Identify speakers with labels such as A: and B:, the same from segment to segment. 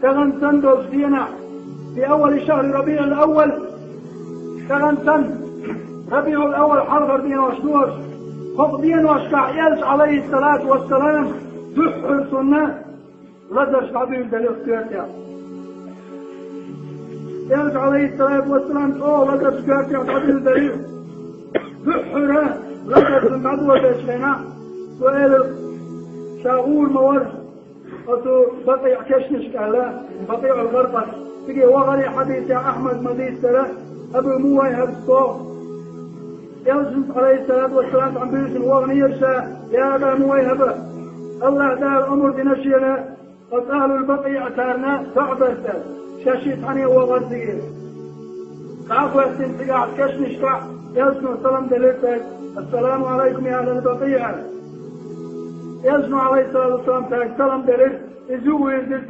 A: شغن سندوس دينا في أول شهر ربيع الأول شغن سن ربيع الأول حرغر دينا وشنوش خب دينا وشكعيالش عليه الصلاة والسلام دحر سنة لدرش عبير دليل كياتيا يالش عليه الصلاة والسلام لدرش كياتيا عبير دليل دحر لدرش المعدوة بيشلنا سؤال شاغول مورد أتو بقيع كشنش كهلا بقيع الغربة تجي وغري حديث يا أحمد مديس سلا أبو موي هبصو يوسف عليه الصلاة والسلام عن بيش الوغني يرشا يا أبا موي هبا الله تعالى الأمر بنشينا قتال البقيع تارنا تعبرتا شاشيت عني وغرزير تعفو يحسن تقاعد كشنش كع يوسف السلام دليتك السلام عليكم يا أهل البقيع يزنو عليه الصلاة والسلام تاك سلام دليل يزوه يزيل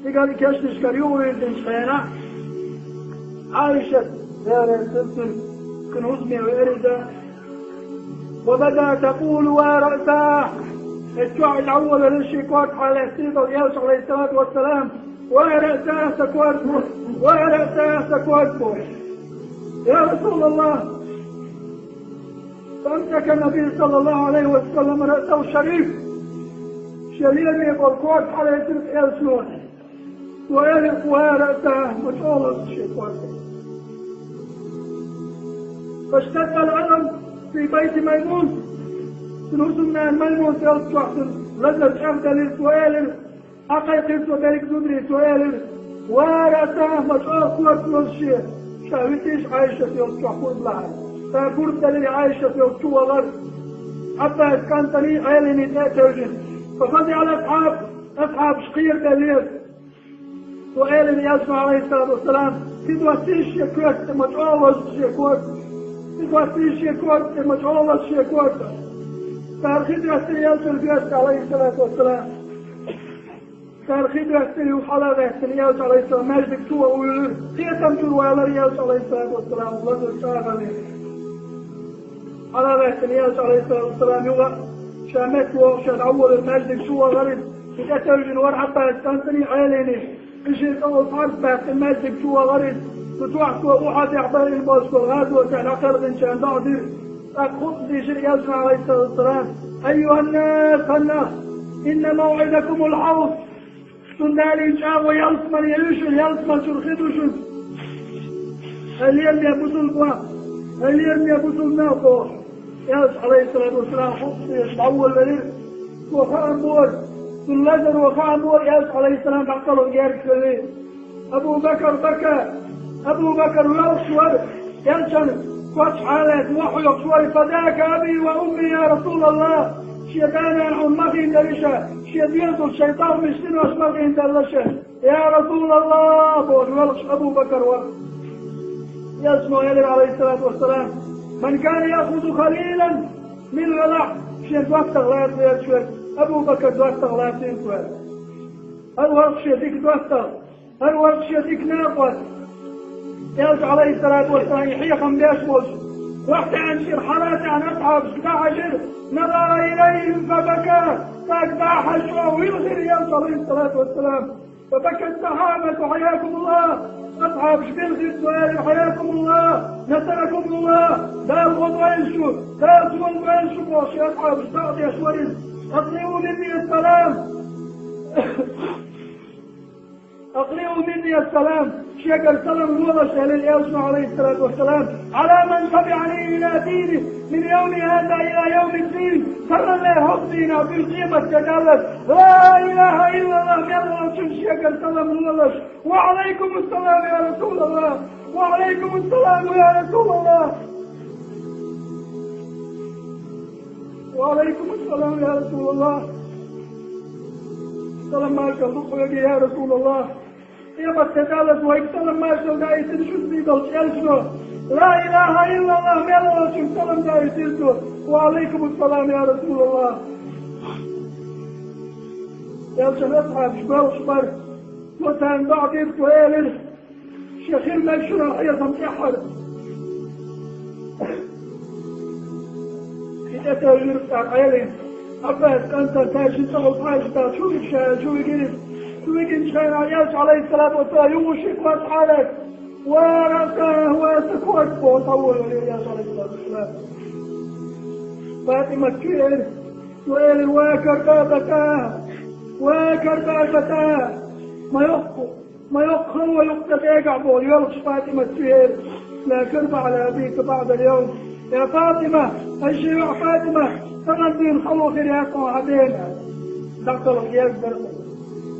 A: تقال كشنش كار يوه يزيل شخينا عائشة دار سلسل كنوزمي وإرزة وبدأ تقول ورأساه الشعب الأول للشيكوات على السيدة ويوش عليه الصلاة والسلام ورأساه سكواتبه ورأساه سكواتبه يا رسول الله فأمسك النبي صلى الله عليه وسلم رأسه الشريف شريف يقول كوات على تلك يسنون ويلقها رأسه مشغولة الشيطان فاشتد الألم في بيت ميمون سنوسنا ميمون يلقى لذة شهد للسؤال حقيقي وذلك ندري سؤال ورأسه مشغولة كوات الشيء شاويتيش عايشة يلقى خذ لها فقلت لي عائشة في أسوة غرب حتى كانت لي عيلني تأتوجن ففضي على أصحاب شقير دليل وقال لي يسمع عليه الصلاة والسلام تدواتيش يكوت مجعولش يكوت تدواتيش يكوت مجعولش يكوت فأرخيد رسلي يوصل بيسك عليه الصلاة والسلام فأرخيد رسلي وحلا رسلي يوصل عليه السلام مجدك سوى ويقول خيتم جلوى على يوصل عليه الصلاة والسلام وغزو الشاغة على رأس الناس عليه الصلاة والسلام يوغا شامت وشاد أول المجد شو غريب كتر جنوار حتى يستنسني عيليني إشي أول حرب بحث المجد شو غريب تتوحك وأحد يعبر الموسك والغاد وتعلى قرب إن شاء الله أخذ دي شيء يسمع عليه الصلاة والسلام أيها الناس إن موعدكم الحوض سندالي جاء ويلسمن يلوشن يلسمن شرخدوشن اليوم يبوسوا البواب اليوم يبوسوا الناقور ياس عليه الصلاة والسلام خطي يتعول لليل وخاء أمور سلجر وخاء أمور ياس عليه السلام بعقله يارك لليل أبو بكر بكى أبو بكر يرسول ينشن فتح حالات وحي يقصوري فذاك أبي وأمي يا رسول الله شيطان عن أمتي دلشة شيطان الشيطان مشتين واسمك دلشة يا رسول الله بوش أبو بكر ورد يسمع يلي عليه الصلاة والسلام من كان يأخذ خليلا من غلع شيء دوات تغلات يشوك أبو بكر دوات تغلات يشوك الورق شيء دوات الورق شيء ناقص يلي عليه الصلاة والسلام يحيقهم بيشمش وقت عن شرحلات عن أصحاب 11 نظر إليهم فبكى فأكبع حشوه ويغسر يلي عليه الصلاة والسلام فبكى الصحابة حياكم الله أصحاب شبيل في السؤال حياكم الله نسألكم الله لا الغض وينشو لا الغض وينشو وشي أصحاب اشتاق يا شوارين أقلعوا مني السلام أقلعوا مني السلام شيخ السلام الوضع شهل اليوسف عليه الصلاة والسلام على من تبعني إلى دينه من يوم هذا إلى يوم الدين صلى الله حسينا في القيمة تجلس لا إله إلا الله يلا شيخ السلام الوضع وعليكم السلام يا رسول الله وعليكم السلام يا رسول الله وعليكم السلام يا رسول الله سلام عليكم يا رسول الله يا بتجلس ويكسلم ما شو جاي تشوفني بالشلشلو لا إله إلا الله يلا شو سلام جاي تشوفه وعليكم السلام يا رسول الله يا شباب أصحاب شبر وتان بعض السؤال شيخ المشهور الحياة متحر إذا تجربت عائلين أبدا أنت تاجي تقول حاجة شو يجري تويجن شاين عياش عليه الصلاة والسلام يوشك واتحالك ورقاه واتكوك وطول عياش عليه الصلاة والسلام فاطمة كير سؤال وكرباتها ما يقخل ويقتل يقعبه يلقش فاطمة كير لا كرب على أبيك بعد اليوم يا فاطمة الشيوع فاطمة تغنين خلو خيرياتنا وعدينا دخل يقدر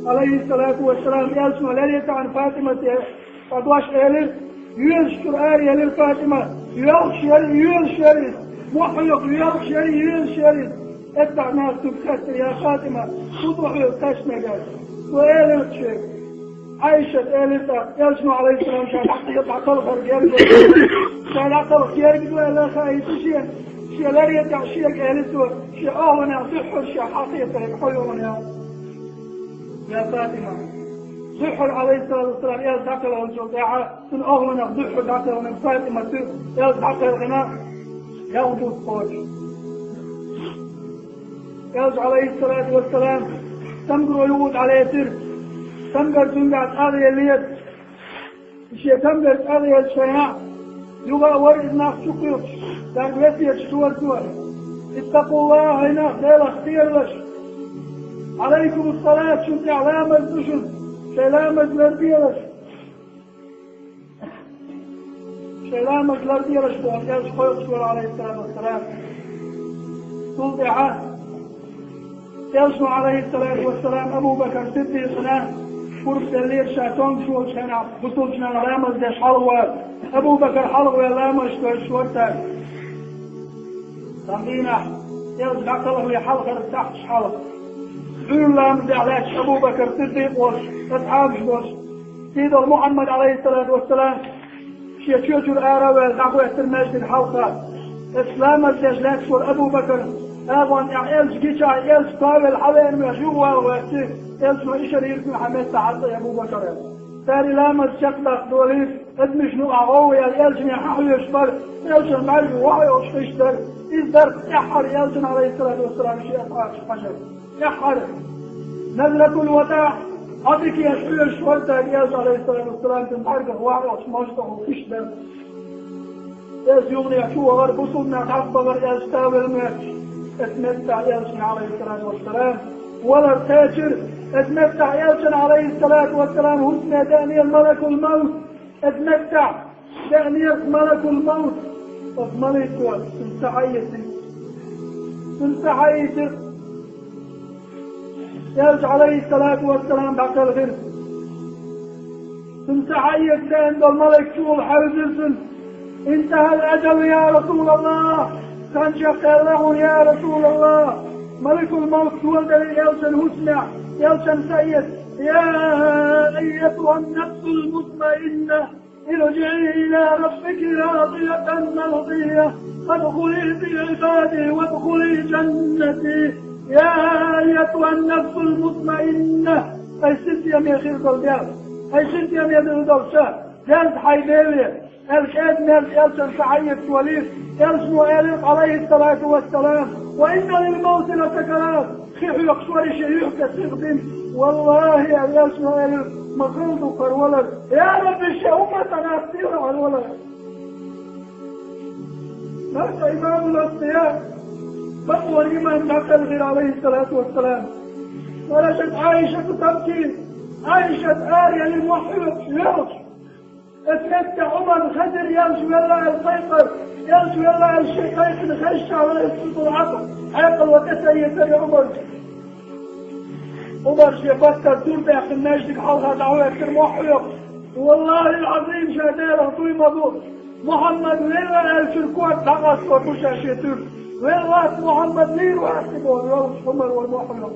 A: عليه الصلاة والسلام يسمع ليلة عن فاطمة قدواش إليه يشكر آلية للفاطمة يلشري محيق يلشري اتبع ناس تبكتر يا فاطمة تضحي وتشنقر وإليه تشيك عايشة إليه يسمع عليه السلام كان حتى يطلع طلقر كان عطلق يرقدوا إلى خايف شيء لا يدع شيء إليه شيء أهونا صحر شيء حقيقة يحيونا يا فاطمة صحر عليه الصلاة والسلام يزدقل والجوزاعة من أهونا ضحر دقل ومن فاطمة يزدقل الغناء يوضو الصوت يز عليه الصلاة والسلام تمقر يود عليه تر تمقر تنقعت هذه اليد الشيء تمقر هذه الشياع يبقى ورد ناس شكير تنقلت يشتور دول اتقوا الله هنا خير اختير لش عليكم الصلاة شنت علامة الدشن سلامة لرديرش سلامة لرديرش بوحياش خويق عليه الصلاة والسلام توضيعات يسمع عليه الصلاة والسلام أبو بكر صديقنا فرصة الليل شاتون شو شنا بطولنا لامز داش حلوة أبو بكر حلوة لامز شوتك تنبينا يرجع قلبه حلقة تحت حلقة قول لامز علاش أبو بكر صديق وش تتحابش وش سيد محمد عليه الصلاة والسلام شيء الآراء دعوة المجد الحلقة إسلام الدجلات شور أبو بكر أبوان إعيالش جيش إعيالش طاول حوين مجوة واتي إعيالش ما إيش ريركم حميد تعطي يا أبو بكر تاري لامز شكلك دوليس ادمش نوع غوي إعيالش ميحاحو يشبر إعيالش المعرفة وحي وشتشتر إذدر إحر إعيالش عليه الصلاة والسلام شيء أفعاش حجر إحر نزلة الوداع عطيك يشبير شورتا إعيالش عليه الصلاة والسلام تنحرق وحي وشمشته وكشتر إعيالش يغني شو غير بصوبنا تعطى غير إعيالش تاول ماتش اتمتع يلسن عليه الصلاة والسلام ولا التاجر اتمتع يلسن عليه الصلاة والسلام حسن دانيال ملك الموت اتمتع دانيال ملك الموت اضمنيت تنسحيت يلس عليه الصلاة والسلام بعد الغرب تنسحيت لأن الملك شو الحرزلسن انتهى الأجل يا رسول الله تنشق له يا رسول الله ملك الموت ولد يلسن هسنع يلسن سيد يا أيتها النفس المطمئنة ارجعي إلى ربك راضية مرضية فادخلي في عبادي وادخلي جنتي يا أيتها النفس المطمئنة أي سنت يا ميخير قلبيان أي سنت يا ميخير قلبيان جلد حيديلية الكاد ناس يلسن سعيد وليد يلسن آلف عليه الصلاة والسلام وإن للموت لسكرات خيح يقصور شيوخ كسيغدين والله يا يلسن آلف مقرد كالولد يا رب الشيء أمتنا أكثر على الولد مات إمام الأصدياء بقوى الإمام دخل غير عليه الصلاة والسلام ورشت عائشة تبكي عائشة آية للموحد يرش اتمتع عمر خدر يمشي ولا القيقر يمشي ولا الشيخ الخشع ولا يسقط العقل عقل وتسيد يا عمر شيبتر تربع في النجد حلقة دعوة المحيط والله العظيم شهداله طوي مضور محمد ولا الشركوات دعس وكشا شيطر ولا محمد لين واسبه والروش عمر والمحيط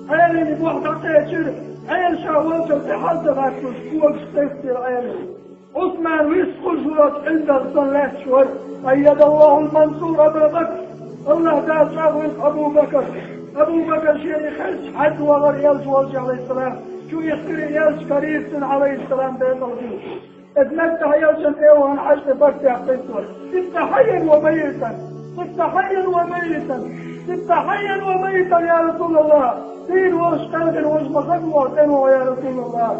A: عيالي نبوح دعطيه شرك عيال شاوالشر في حالة غاكتوش كوك ستيفتر عيالي عثمان ويسقل جرات عند الصلاة شور أيد الله المنصور أبو بكر الله تعالى شاويس أبو بكر شيء يخش حد وغر يلش والشي عليه السلام شو يخير يلش كريسن عليه السلام بيت الغيوش اتمتع يلشن ايوان حشت برتع قيسور انت حيا وميتا صرت حيا وميتا، صرت حيا وميتا يا رسول الله. دين ورش قلب ورش مخد معتنوا يا رسول الله.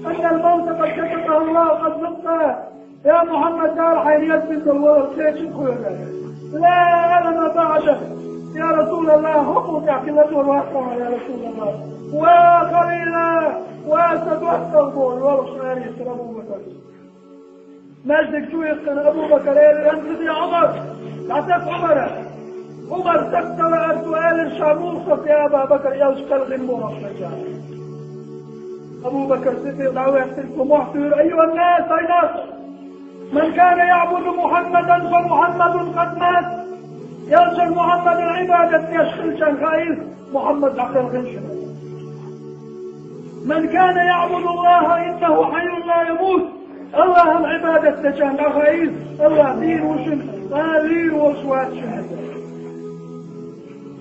A: أن الموت قد كتبه الله وقد ذقته يا محمد. دار حيريات بنت الولد ليش تقول لا ألم بعده يا رسول الله. حقوق اعتماد والواقع يا رسول الله. وقليلا واسد واستغفر والخير يسر أبو بكر. مجدك شو يسر أبو بكر أنت يا عمر. عتق عمر سكت وقال سؤال الشاموسة يا أبا بكر يشكل غموه أبو بكر صديق دعوة يحتلكم محتور. أيها الناس أي ناس، من كان يعبد محمدا فمحمد قد مات. يرجع محمد العبادة يشخل شنخائز محمد عقل غنشن. من كان يعبد الله إنه حي لا يموت. الله العبادة تشنخائز الله دين وشن قالين وصوات شهد.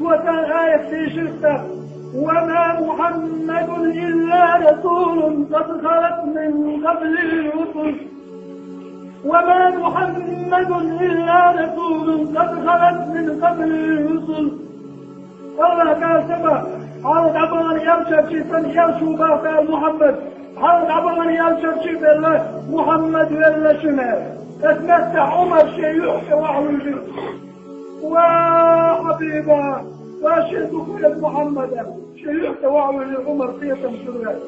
A: وكان آية في شرطة وما محمد إلا رسول قد خلت من قبل الرسل. وما محمد إلا رسول قد خلت من قبل الرسل. الله قال سبا حالد عبغان يرشد شيطان يرشو باقى محمد. حالد عبغان يرشد شيط الله محمد ولا شمال. اتمتع عمر شيء يحكي وعوجه وحبيبا واشهد كل محمد شيء يحكي وعوجه عمر قية شرات.